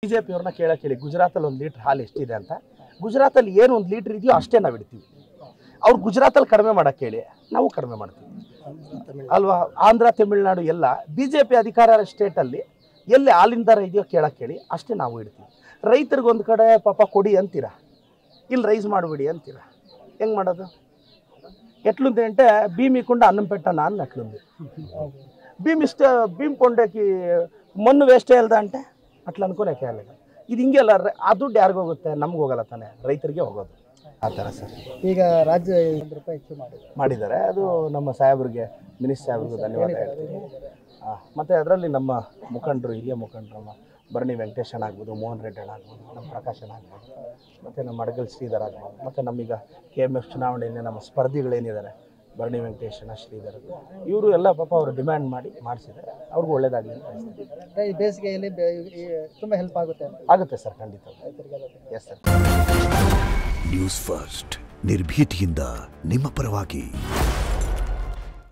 BJP ಅವ್ರನ್ನ ಕೇಳಿ ಗುಜರಾತಲ್ಲಿ 1 litre ಹಾಲು ಎಷ್ಟಿದೆ ಅಂತ. ಗುಜರಾತಲ್ಲಿ ಏನು 1 ಲೀಟರ್ ಇದೆಯೋ ಅಷ್ಟೇ ನಾವು ಇಡ್ತೀವಿ. ಅವ್ರು ಗುಜರಾತಲ್ಲಿ ಕಡಿಮೆ ಮಾಡಕ್ಕೆ ಹೇಳಿ ನಾವು ಕಡಿಮೆ ಮಾಡ್ತೀವಿ ಅಲ್ವಾ. ಆಂಧ್ರ ತಮಿಳುನಾಡು ಎಲ್ಲ ಬಿಜೆಪಿ ಅಧಿಕಾರ ಸ್ಟೇಟಲ್ಲಿ ಎಲ್ಲಿ ಹಾಲಿನ ದರ ಇದೆಯೋ ಕೇಳಕ್ಕೆ ಹೇಳಿ ಅಷ್ಟೇ ನಾವು ಇಡ್ತೀವಿ. ರೈತರಿಗೆ ಒಂದು ಕಡೆ ಪಾಪ ಕೊಡಿ ಅಂತೀರಾ, ಇಲ್ಲಿ ರೈಸ್ ಮಾಡಿಬಿಡಿ ಅಂತೀರಾ, ಹೆಂಗೆ ಮಾಡೋದು? ఎట్లుంది అంటే భీమి కుండ అన్నం పెట్టాను అని అట్లుంది. భీమ్ కొండకి మಣ್ಣು ವೇಸ್ಟ್ ಹೇಳ್ದ అంటే ಅಟ್లా ಅನ್ಕೊಳಕ್ಕೆ ಆಗಲ್ಲ. ಇದು ಹಿಂಗೆಲ್ಲ ಆ ದುಡ್ಡು ಯಾರಿಗೂ ಹೋಗುತ್ತೆ, ನಮ್ಗೆ ಹೋಗಲ್ಲ ತಾನೆ, ರೈತರಿಗೆ ಹೋಗೋದು ಆ ಥರ ಸರ್. ಈಗ ರಾಜ್ಯ ₹1 ಹೆಚ್ಚು ಮಾಡಿದ್ದಾರೆ. ಅದು ನಮ್ಮ ಸಾಹೇಬ್ರಿಗೆ, ಮಿನಿಸ್ಟರ್ ಸಾಹೇಬ್ರಿಗೂ ಧನ್ಯವಾದ ಹೇಳ್ತೀನಿ. ಮತ್ತು ಅದರಲ್ಲಿ ನಮ್ಮ ಮುಖಂಡರು, ಹಿರಿಯ ಮುಖಂಡರು, ನಮ್ಮ ಭರಣಿ ವೆಂಕಟೇಶನ್ ಆಗ್ಬೋದು, ಮೋಹನ್ ರೆಡ್ಡಿ ಆಗ್ಬೋದು, ನಮ್ಮ ಪ್ರಕಾಶನ್ ಆಗ್ಬೋದು, ಮತ್ತು ನಮ್ಮ ಅಡಗಲ್ ಶ್ರೀಧರ್ ಆಗ್ಬೋದು, ಮತ್ತು ನಮ್ಮೀಗ KMF ಚುನಾವಣೆಯಲ್ಲಿ ನಮ್ಮ ಸ್ಪರ್ಧಿಗಳೇನಿದ್ದಾರೆ ಭರಣಿ ವೆಂಕಟೇಶನ, ಶ್ರೀಧರ್, ಇವರು ಎಲ್ಲ ಪಾಪ ಅವರು ಡಿಮ್ಯಾಂಡ್ ಮಾಡಿ ಮಾಡಿಸಿದ್ದಾರೆ. ಅವ್ರಿಗೂ ಒಳ್ಳೇದಾಗಲಿ ಅಂತ ಅನಿಸ್ತದೆ. ಈ ಬೇಸಿಗೆಯಲ್ಲಿ ತುಂಬ ಹೆಲ್ಪ್ ಆಗುತ್ತೆ ಸರ್, ಖಂಡಿತ. Yes sir. ನ್ಯೂಸ್ ಫಸ್ಟ್ ನಿರ್ಭೀತಿಯಿಂದ ನಿಮ್ಮ ಪರವಾಗಿ.